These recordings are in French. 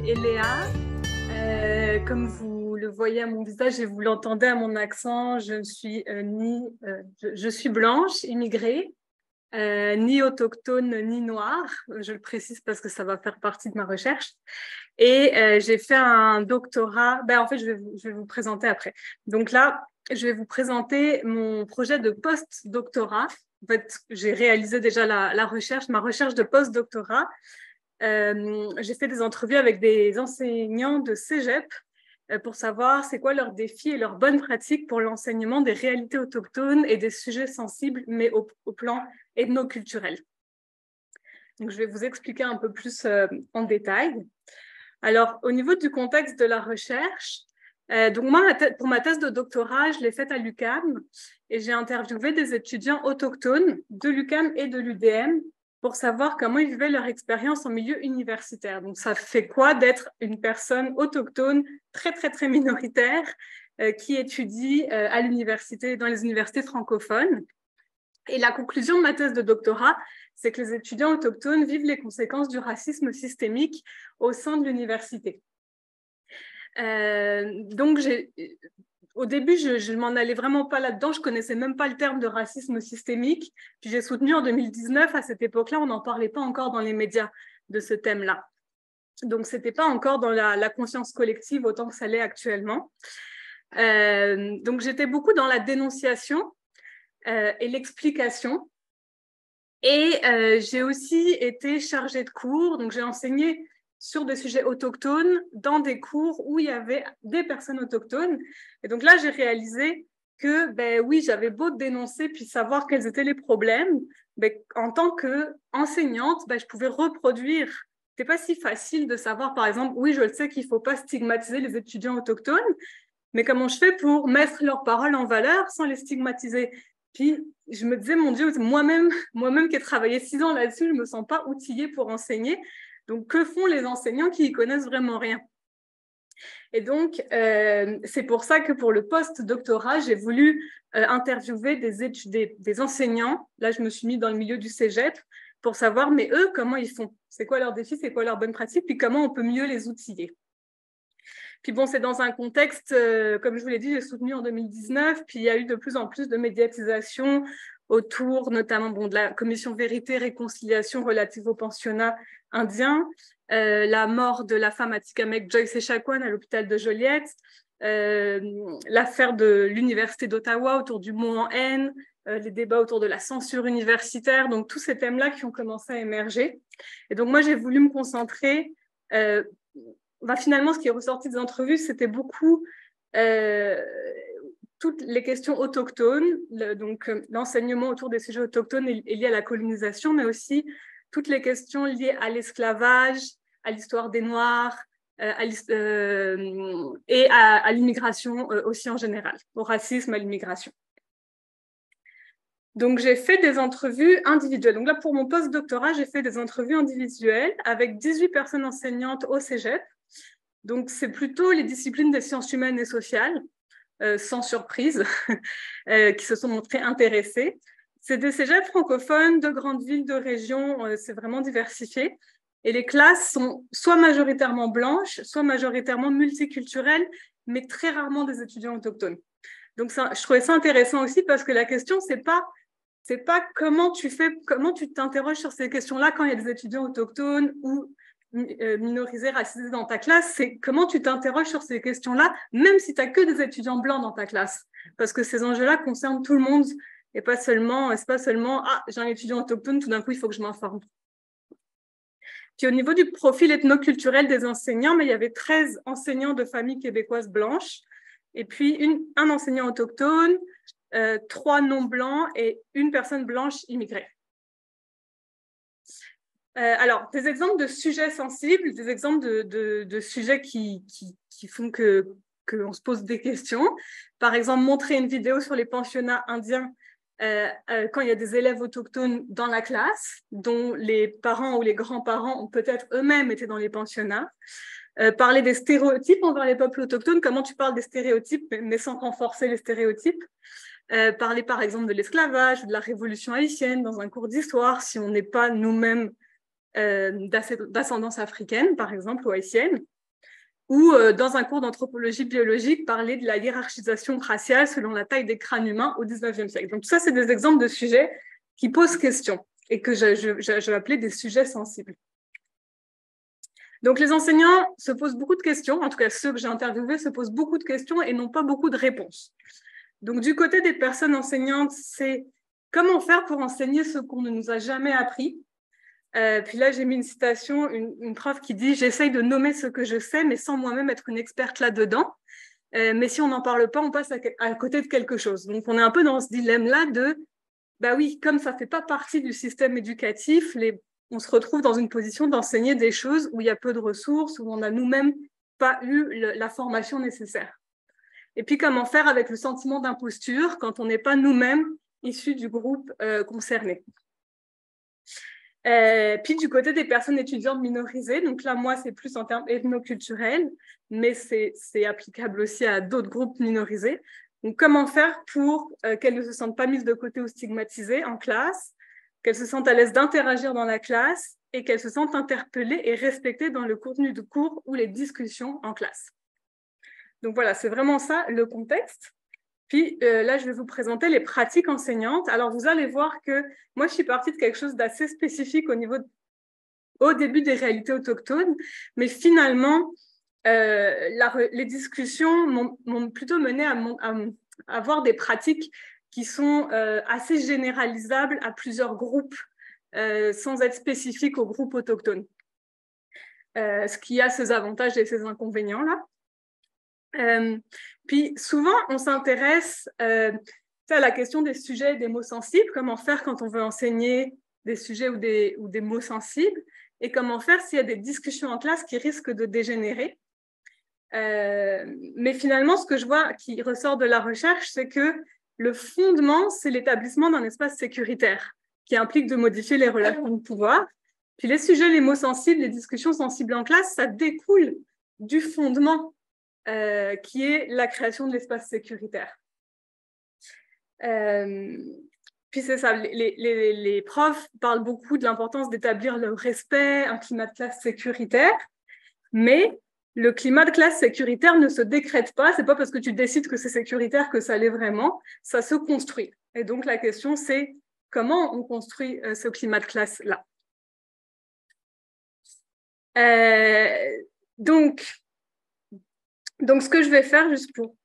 Eléa. Comme vous le voyez à mon visage et vous l'entendez à mon accent, je suis blanche, immigrée, ni autochtone ni noire. Je le précise parce que ça va faire partie de ma recherche. Et j'ai fait un doctorat. En fait, je vais vous présenter après. Donc là, je vais vous présenter mon projet de post-doctorat. En fait, j'ai réalisé déjà ma recherche de post-doctorat. J'ai fait des entrevues avec des enseignants de cégep pour savoir c'est quoi leurs défis et leurs bonnes pratiques pour l'enseignement des réalités autochtones et des sujets sensibles, mais au plan ethnoculturel. Donc, je vais vous expliquer un peu plus en détail. Alors, au niveau du contexte de la recherche, donc moi, pour ma thèse de doctorat, je l'ai faite à l'UQAM et j'ai interviewé des étudiants autochtones de l'UQAM et de l'UDM pour savoir comment ils vivaient leur expérience en milieu universitaire. Donc, ça fait quoi d'être une personne autochtone très, très, très minoritaire qui étudie à l'université, dans les universités francophones. Et la conclusion de ma thèse de doctorat, c'est que les étudiants autochtones vivent les conséquences du racisme systémique au sein de l'université. Donc, au début, je ne m'en allais vraiment pas là-dedans. Je ne connaissais même pas le terme de racisme systémique. Puis j'ai soutenu en 2019, à cette époque-là, on n'en parlait pas encore dans les médias de ce thème-là. Donc, ce n'était pas encore dans la conscience collective autant que ça l'est actuellement. Donc, j'étais beaucoup dans la dénonciation et l'explication. Et j'ai aussi été chargée de cours. Donc, j'ai enseigné sur des sujets autochtones dans des cours où il y avait des personnes autochtones. Et donc là, j'ai réalisé que, oui, j'avais beau dénoncer puis savoir quels étaient les problèmes, en tant qu'enseignante, je pouvais reproduire. Ce n'était pas si facile de savoir, par exemple, oui, je le sais qu'il ne faut pas stigmatiser les étudiants autochtones, mais comment je fais pour mettre leurs paroles en valeur sans les stigmatiser? Puis je me disais, mon Dieu, moi-même qui ai travaillé 6 ans là-dessus, je ne me sens pas outillée pour enseigner. Donc, que font les enseignants qui y connaissent vraiment rien? Et donc, c'est pour ça que pour le post-doctorat, j'ai voulu interviewer des enseignants. Là, je me suis mis dans le milieu du cégep pour savoir, mais eux, comment ils font? C'est quoi leurs défis? C'est quoi leurs bonnes pratiques? Puis comment on peut mieux les outiller? Puis bon, c'est dans un contexte, comme je vous l'ai dit, j'ai soutenu en 2019, puis il y a eu de plus en plus de médiatisation autour notamment de la commission Vérité et Réconciliation relative au pensionnat indien, la mort de la femme atikamekw Joyce Echaquan à l'hôpital de Joliette, l'affaire de l'université d'Ottawa autour du mot en haine, les débats autour de la censure universitaire, donc tous ces thèmes-là qui ont commencé à émerger. Et donc moi, j'ai voulu me concentrer finalement, ce qui est ressorti des entrevues, c'était beaucoup toutes les questions autochtones, donc l'enseignement autour des sujets autochtones est lié à la colonisation, mais aussi toutes les questions liées à l'esclavage, à l'histoire des Noirs et à l'immigration aussi en général, au racisme, à l'immigration. Donc, j'ai fait des entrevues individuelles. Donc là, pour mon post-doctorat, j'ai fait des entrevues individuelles avec 18 personnes enseignantes au cégep. Donc, c'est plutôt les disciplines des sciences humaines et sociales, sans surprise, qui se sont montrées intéressées. C'est des cégeps francophones de grandes villes, de régions, c'est vraiment diversifié. Et les classes sont soit majoritairement blanches, soit majoritairement multiculturelles, mais très rarement des étudiants autochtones. Donc, je trouvais ça intéressant aussi parce que la question, c'est pas comment tu t'interroges sur ces questions-là quand il y a des étudiants autochtones ou minorisés, racisés dans ta classe, c'est comment tu t'interroges sur ces questions-là, même si tu n'as que des étudiants blancs dans ta classe. Parce que ces enjeux-là concernent tout le monde et c'est pas seulement ah, j'ai un étudiant autochtone, tout d'un coup, il faut que je m'informe. Puis au niveau du profil ethnoculturel des enseignants, mais il y avait 13 enseignants de familles québécoises blanches, et puis un enseignant autochtone, 3 non-blancs et une personne blanche immigrée. Alors, des exemples de sujets sensibles, des exemples de sujets qui font qu'on se pose des questions. Par exemple, montrer une vidéo sur les pensionnats indiens quand il y a des élèves autochtones dans la classe, dont les parents ou les grands-parents ont peut-être eux-mêmes été dans les pensionnats. Parler des stéréotypes envers les peuples autochtones, comment tu parles des stéréotypes, mais sans renforcer les stéréotypes. Parler par exemple de l'esclavage ou de la révolution haïtienne dans un cours d'histoire, si on n'est pas nous-mêmes d'ascendance africaine, par exemple, ou haïtienne, ou dans un cours d'anthropologie biologique, parler de la hiérarchisation raciale selon la taille des crânes humains au XIXe siècle. Donc, tout ça, c'est des exemples de sujets qui posent question et que je vais appeler des sujets sensibles. Donc, les enseignants se posent beaucoup de questions, en tout cas ceux que j'ai interviewés se posent beaucoup de questions et n'ont pas beaucoup de réponses. Donc, du côté des personnes enseignantes, c'est comment faire pour enseigner ce qu'on ne nous a jamais appris. Puis là, j'ai mis une citation, une prof qui dit « J'essaye de nommer ce que je sais, mais sans moi-même être une experte là-dedans. Mais si on n'en parle pas, on passe à côté de quelque chose. » Donc, on est un peu dans ce dilemme-là de « Bah oui, comme ça ne fait pas partie du système éducatif, on se retrouve dans une position d'enseigner des choses où il y a peu de ressources, où on n'a nous-mêmes pas eu la formation nécessaire. » Et puis, comment faire avec le sentiment d'imposture quand on n'est pas nous-mêmes issus du groupe concerné. Puis du côté des personnes étudiantes minorisées, donc là, moi, c'est plus en termes ethnoculturels, mais c'est applicable aussi à d'autres groupes minorisés. Donc, comment faire pour qu'elles ne se sentent pas mises de côté ou stigmatisées en classe, qu'elles se sentent à l'aise d'interagir dans la classe et qu'elles se sentent interpellées et respectées dans le contenu du cours ou les discussions en classe. Donc voilà, c'est vraiment ça le contexte. Puis là, je vais vous présenter les pratiques enseignantes. Alors, vous allez voir que moi, je suis partie de quelque chose d'assez spécifique au début des réalités autochtones, mais finalement, les discussions m'ont plutôt mené à avoir des pratiques qui sont assez généralisables à plusieurs groupes, sans être spécifiques aux groupes autochtones. Ce qui a ses avantages et ses inconvénients-là. Puis souvent, on s'intéresse à la question des sujets et des mots sensibles, comment faire quand on veut enseigner des sujets ou des mots sensibles, et comment faire s'il y a des discussions en classe qui risquent de dégénérer. Mais finalement, ce que je vois qui ressort de la recherche, c'est que le fondement, c'est l'établissement d'un espace sécuritaire qui implique de modifier les relations de pouvoir. Puis les sujets, les mots sensibles, les discussions sensibles en classe, ça découle du fondement qui est la création de l'espace sécuritaire. Puis c'est ça, les profs parlent beaucoup de l'importance d'établir le respect, un climat de classe sécuritaire, mais le climat de classe sécuritaire ne se décrète pas, c'est pas parce que tu décides que c'est sécuritaire que ça l'est vraiment, ça se construit. Et donc la question c'est comment on construit ce climat de classe-là. Donc, ce que je vais faire juste pour...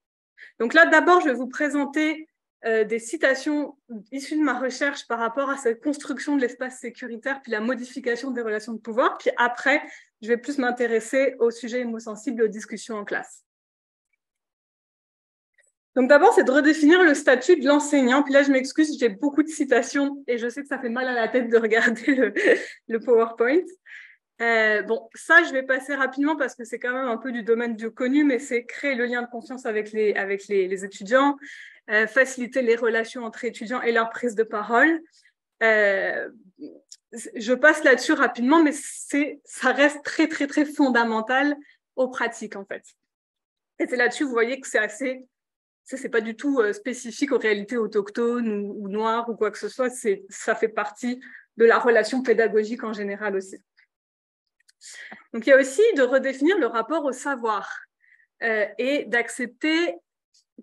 Donc là, d'abord, je vais vous présenter des citations issues de ma recherche par rapport à cette construction de l'espace sécuritaire, puis la modification des relations de pouvoir. Puis après, je vais plus m'intéresser aux sujets émosensibles et aux discussions en classe. Donc d'abord, c'est de redéfinir le statut de l'enseignant. Puis là, je m'excuse, j'ai beaucoup de citations et je sais que ça fait mal à la tête de regarder le PowerPoint. Bon, ça, je vais passer rapidement parce que c'est quand même un peu du domaine du connu, mais c'est créer le lien de confiance avec les étudiants, faciliter les relations entre étudiants et leur prise de parole. Je passe là-dessus rapidement, mais ça reste très, très, très fondamental aux pratiques, en fait. Et c'est là-dessus, vous voyez que c'est pas du tout spécifique aux réalités autochtones ou noires ou quoi que ce soit, ça fait partie de la relation pédagogique en général aussi. Donc, il y a aussi de redéfinir le rapport au savoir et d'accepter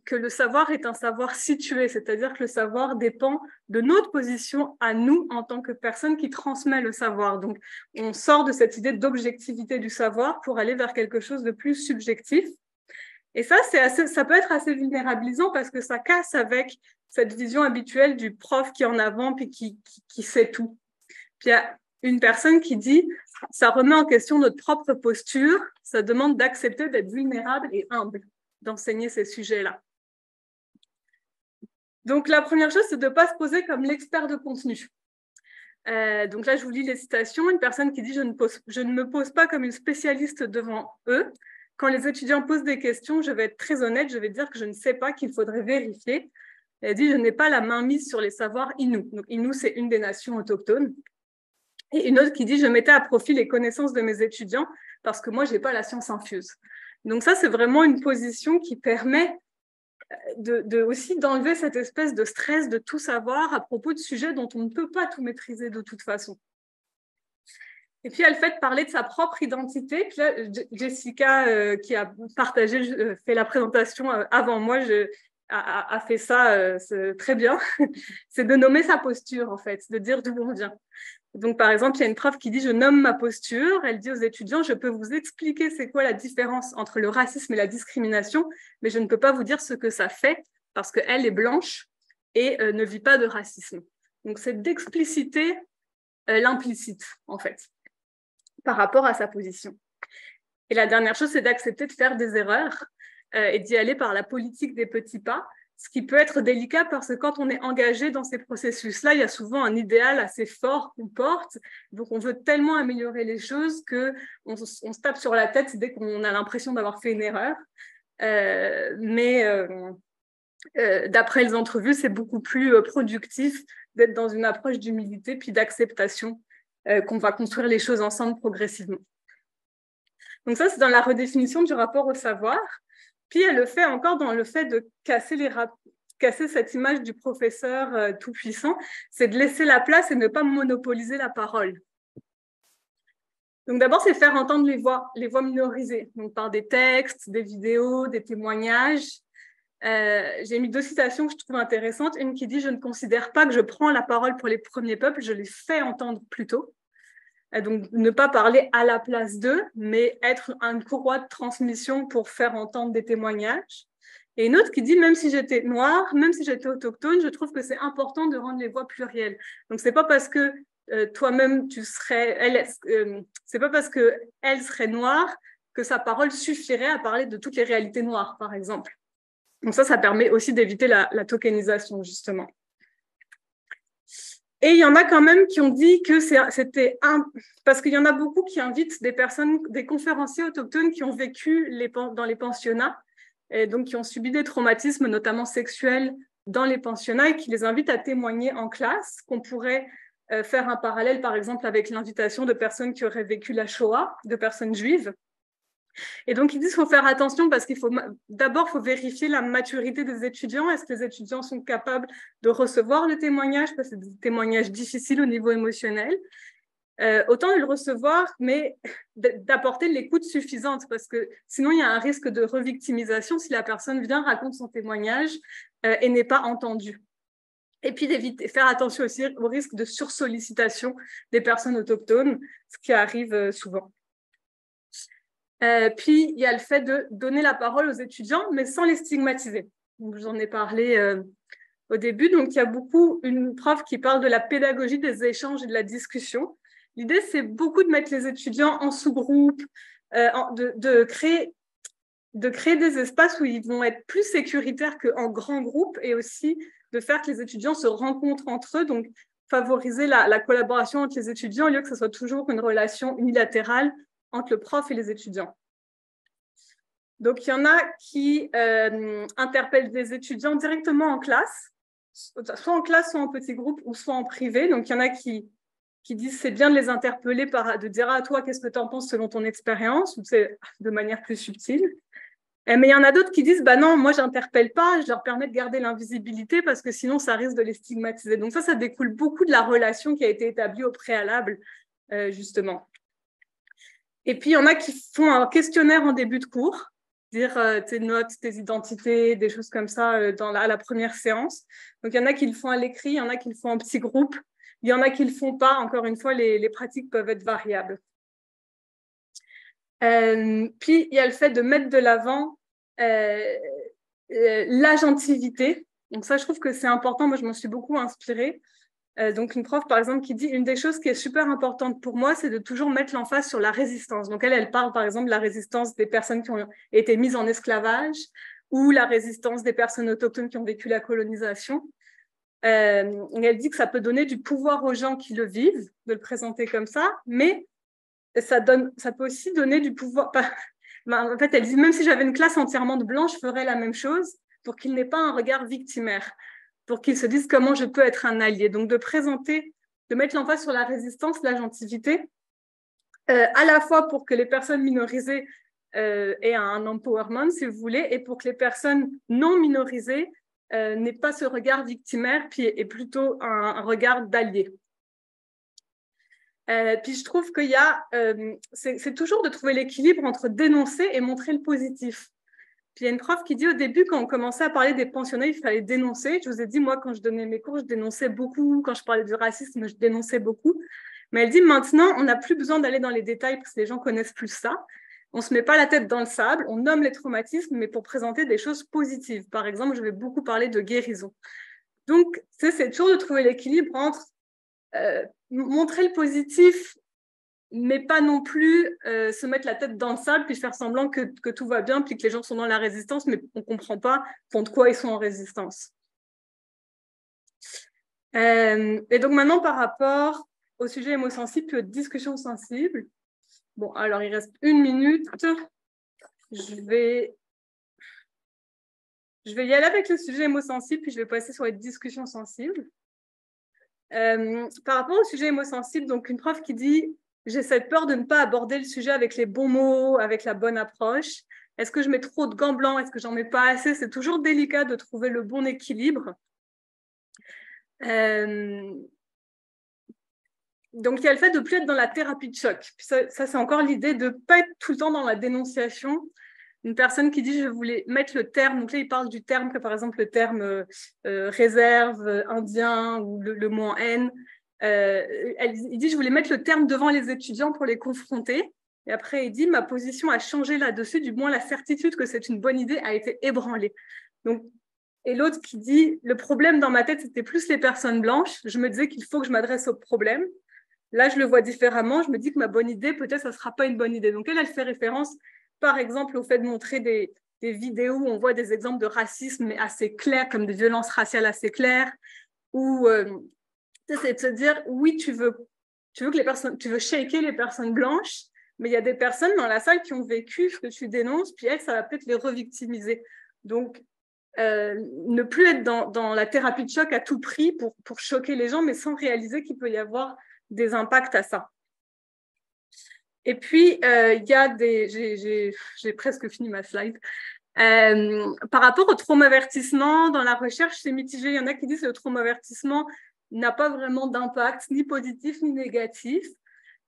que le savoir est un savoir situé, c'est-à-dire que le savoir dépend de notre position à nous en tant que personne qui transmet le savoir. Donc, on sort de cette idée d'objectivité du savoir pour aller vers quelque chose de plus subjectif. Et ça, ça peut être assez vulnérabilisant parce que ça casse avec cette vision habituelle du prof qui est en avant puis qui sait tout. Puis il y a une personne qui dit « ça remet en question notre propre posture, ça demande d'accepter d'être vulnérable et humble, d'enseigner ces sujets-là. » Donc la première chose, c'est de ne pas se poser comme l'expert de contenu. Donc là, je vous lis les citations. Une personne qui dit « je ne me pose pas comme une spécialiste devant eux. Quand les étudiants posent des questions, je vais être très honnête, je vais dire que je ne sais pas, qu'il faudrait vérifier. » Elle dit « je n'ai pas la main mise sur les savoirs Innu. » Donc Innu, c'est une des nations autochtones. Et une autre qui dit « je mettais à profit les connaissances de mes étudiants parce que moi, je n'ai pas la science infuse. » Donc ça, c'est vraiment une position qui permet aussi d'enlever cette espèce de stress de tout savoir à propos de sujets dont on ne peut pas tout maîtriser de toute façon. Et puis, elle fait parler de sa propre identité. Puis là, Jessica, qui a partagé, fait la présentation avant moi, a fait ça très bien. C'est de nommer sa posture, en fait, de dire d'où on vient. Donc, par exemple, il y a une prof qui dit « Je nomme ma posture ». Elle dit aux étudiants « Je peux vous expliquer c'est quoi la différence entre le racisme et la discrimination, mais je ne peux pas vous dire ce que ça fait parce qu'elle est blanche et ne vit pas de racisme. » Donc, c'est d'expliciter l'implicite, en fait, par rapport à sa position. Et la dernière chose, c'est d'accepter de faire des erreurs et d'y aller par la politique des petits pas, ce qui peut être délicat parce que quand on est engagé dans ces processus-là, il y a souvent un idéal assez fort qu'on porte. Donc, on veut tellement améliorer les choses qu'on se tape sur la tête dès qu'on a l'impression d'avoir fait une erreur. D'après les entrevues, c'est beaucoup plus productif d'être dans une approche d'humilité puis d'acceptation qu'on va construire les choses ensemble progressivement. Donc ça, c'est dans la redéfinition du rapport au savoir. Puis elle le fait encore dans le fait de casser cette image du professeur tout-puissant, c'est de laisser la place et ne pas monopoliser la parole. Donc d'abord, c'est faire entendre les voix minorisées, donc par des textes, des vidéos, des témoignages. J'ai mis 2 citations que je trouve intéressantes. Une qui dit « Je ne considère pas que je prends la parole pour les premiers peuples, je les fais entendre plutôt ». Donc, ne pas parler à la place d'eux, mais être une courroie de transmission pour faire entendre des témoignages. Et une autre qui dit, même si j'étais noire, même si j'étais autochtone, je trouve que c'est important de rendre les voix plurielles. Donc, c'est pas parce que toi-même tu serais, c'est pas parce que elle serait noire que sa parole suffirait à parler de toutes les réalités noires, par exemple. Donc ça permet aussi d'éviter la tokenisation, justement. Et il y en a quand même qui ont dit que c'était parce qu'il y en a beaucoup qui invitent des personnes, des conférenciers autochtones qui ont vécu dans les pensionnats, et donc qui ont subi des traumatismes, notamment sexuels, dans les pensionnats, et qui les invitent à témoigner en classe, qu'on pourrait faire un parallèle, par exemple, avec l'invitation de personnes qui auraient vécu la Shoah, de personnes juives. Et donc, ils disent qu'il faut faire attention parce qu'il faut d'abord vérifier la maturité des étudiants. Est-ce que les étudiants sont capables de recevoir le témoignage? Parce que c'est des témoignages difficiles au niveau émotionnel. Autant de le recevoir, mais d'apporter l'écoute suffisante parce que sinon, il y a un risque de revictimisation si la personne vient, raconte son témoignage et n'est pas entendue. Et puis, faire attention aussi au risque de sursollicitation des personnes autochtones, ce qui arrive souvent. Puis, il y a le fait de donner la parole aux étudiants, mais sans les stigmatiser. Donc, j'en ai parlé au début. Donc, il y a une prof qui parle de la pédagogie des échanges et de la discussion. L'idée, c'est beaucoup de mettre les étudiants en sous-groupe, de créer des espaces où ils vont être plus sécuritaires qu'en grand groupe et aussi de faire que les étudiants se rencontrent entre eux. Donc, favoriser la collaboration entre les étudiants au lieu que ce soit toujours une relation unilatérale entre le prof et les étudiants. Donc, il y en a qui interpellent des étudiants directement en classe, soit en classe, soit en petit groupe, ou soit en privé. Donc, il y en a qui disent c'est bien de les interpeller, de dire à toi, qu'est-ce que tu en penses selon ton expérience, ou c'est de manière plus subtile. Mais il y en a d'autres qui disent bah non, moi, je n'interpelle pas, je leur permets de garder l'invisibilité parce que sinon, ça risque de les stigmatiser. Donc, ça découle beaucoup de la relation qui a été établie au préalable, justement. Et puis, il y en a qui font un questionnaire en début de cours, dire tes notes, tes identités, des choses comme ça à la première séance. Donc, il y en a qui le font à l'écrit, il y en a qui le font en petits groupes, il y en a qui ne le font pas. Encore une fois, les pratiques peuvent être variables. Puis, il y a le fait de mettre de l'avant l'agentivité. Donc, ça, je trouve que c'est important. Moi, je m'en suis beaucoup inspirée. Donc, une prof, par exemple, qui dit « Une des choses qui est super importante pour moi, c'est de toujours mettre l'emphase sur la résistance. » Donc, elle parle, par exemple, de la résistance des personnes qui ont été mises en esclavage ou la résistance des personnes autochtones qui ont vécu la colonisation. Elle dit que ça peut donner du pouvoir aux gens qui le vivent, de le présenter comme ça, mais ça peut aussi donner du pouvoir. En fait, elle dit « Même si j'avais une classe entièrement de blancs, je ferais la même chose pour qu'il n'ait pas un regard victimaire. » Pour qu'ils se disent comment je peux être un allié. Donc, de mettre l'emphase sur la résistance, l'agentivité, à la fois pour que les personnes minorisées aient un empowerment, si vous voulez, et pour que les personnes non minorisées n'aient pas ce regard victimaire, puis et plutôt un regard d'allié. Puis je trouve qu'il y a, c'est toujours de trouver l'équilibre entre dénoncer et montrer le positif. Puis il y a une prof qui dit au début, quand on commençait à parler des pensionnats, il fallait dénoncer. Je vous ai dit, moi, quand je donnais mes cours, je dénonçais beaucoup. Quand je parlais du racisme, je dénonçais beaucoup. Mais elle dit, maintenant, on n'a plus besoin d'aller dans les détails parce que les gens connaissent plus ça. On ne se met pas la tête dans le sable, on nomme les traumatismes, mais pour présenter des choses positives. Par exemple, je vais beaucoup parler de guérison. Donc, c'est toujours de trouver l'équilibre entre montrer le positif, mais pas non plus se mettre la tête dans le sable puis faire semblant que tout va bien puis que les gens sont dans la résistance, mais on ne comprend pas contre quoi ils sont en résistance. Et donc maintenant, par rapport au sujet émosensible puis aux discussions sensibles, bon, alors il reste 1 minute. Je vais y aller avec le sujet émosensible, puis je vais passer sur les discussions sensibles. Par rapport au sujet émosensible, donc une prof qui dit « J'ai cette peur de ne pas aborder le sujet avec les bons mots, avec la bonne approche. Est-ce que je mets trop de gants blancs? Est-ce que j'en mets pas assez ?» C'est toujours délicat de trouver le bon équilibre. Donc, il y a le fait de ne plus être dans la thérapie de choc. Puis ça c'est encore l'idée de ne pas être tout le temps dans la dénonciation. Une personne qui dit « Je voulais mettre le terme », donc là, il parle du terme, que par exemple le terme réserve, indien ou le mot en haine. Il dit « Je voulais mettre le terme devant les étudiants pour les confronter ». Et après, il dit « Ma position a changé là-dessus, du moins la certitude que c'est une bonne idée a été ébranlée ». Donc, et l'autre qui dit « Le problème dans ma tête, c'était plus les personnes blanches. Je me disais qu'il faut que je m'adresse au problème. Là, je le vois différemment. Je me dis que ma bonne idée, peut-être, ça ne sera pas une bonne idée. » Donc, elle fait référence, par exemple, au fait de montrer des vidéos où on voit des exemples de racisme mais assez clairs, comme des violences raciales assez claires, ou c'est de se dire, oui, tu veux shaker les personnes blanches, mais il y a des personnes dans la salle qui ont vécu ce que tu dénonces, puis elles, ça va peut-être les revictimiser. Donc, ne plus être dans la thérapie de choc à tout prix pour choquer les gens, mais sans réaliser qu'il peut y avoir des impacts à ça. Et puis, il y a j'ai presque fini ma slide. Par rapport au traumavertissement, dans la recherche, c'est mitigé. Il y en a qui disent que le traumavertissement n'a pas vraiment d'impact, ni positif ni négatif.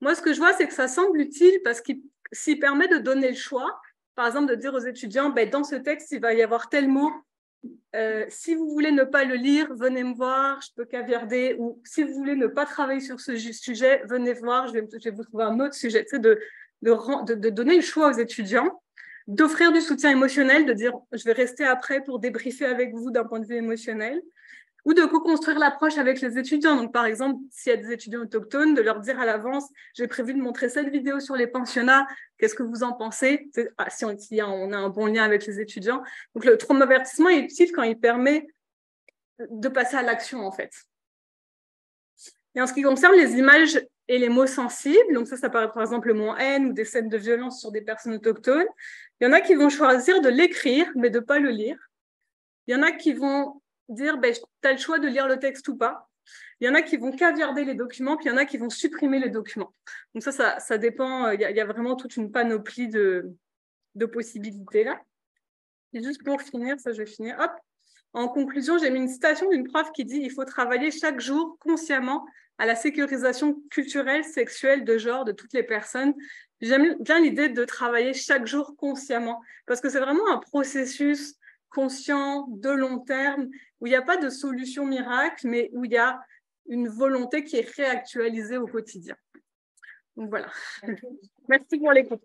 Moi, ce que je vois, c'est que ça semble utile parce qu'il s'il permet de donner le choix, par exemple, de dire aux étudiants, ben, dans ce texte, il va y avoir tel mot. Si vous voulez ne pas le lire, venez me voir, je peux caviarder. Ou si vous voulez ne pas travailler sur ce sujet, venez voir, je vais vous trouver un autre sujet. Tu sais, de donner le choix aux étudiants, d'offrir du soutien émotionnel, de dire je vais rester après pour débriefer avec vous d'un point de vue émotionnel, ou de co-construire l'approche avec les étudiants. Donc, par exemple, s'il y a des étudiants autochtones, de leur dire à l'avance, j'ai prévu de montrer cette vidéo sur les pensionnats, qu'est-ce que vous en pensez? Si on a un bon lien avec les étudiants. Donc, le traumavertissement est utile quand il permet de passer à l'action, en fait. Et en ce qui concerne les images et les mots sensibles, donc ça paraît par exemple le mot haine ou des scènes de violence sur des personnes autochtones, il y en a qui vont choisir de l'écrire, mais de ne pas le lire. Il y en a qui vont dire ben, tu as le choix de lire le texte ou pas. Il y en a qui vont caviarder les documents, puis il y en a qui vont supprimer les documents. Donc ça dépend, il y a vraiment toute une panoplie de possibilités là. Et juste pour finir, ça je vais finir, hop. En conclusion, j'ai mis une citation d'une prof qui dit « Il faut travailler chaque jour consciemment à la sécurisation culturelle, sexuelle, de genre de toutes les personnes. » J'aime bien l'idée de travailler chaque jour consciemment, parce que c'est vraiment un processus conscient, de long terme, où il n'y a pas de solution miracle, mais où il y a une volonté qui est réactualisée au quotidien. Donc voilà. Merci pour l'écoute.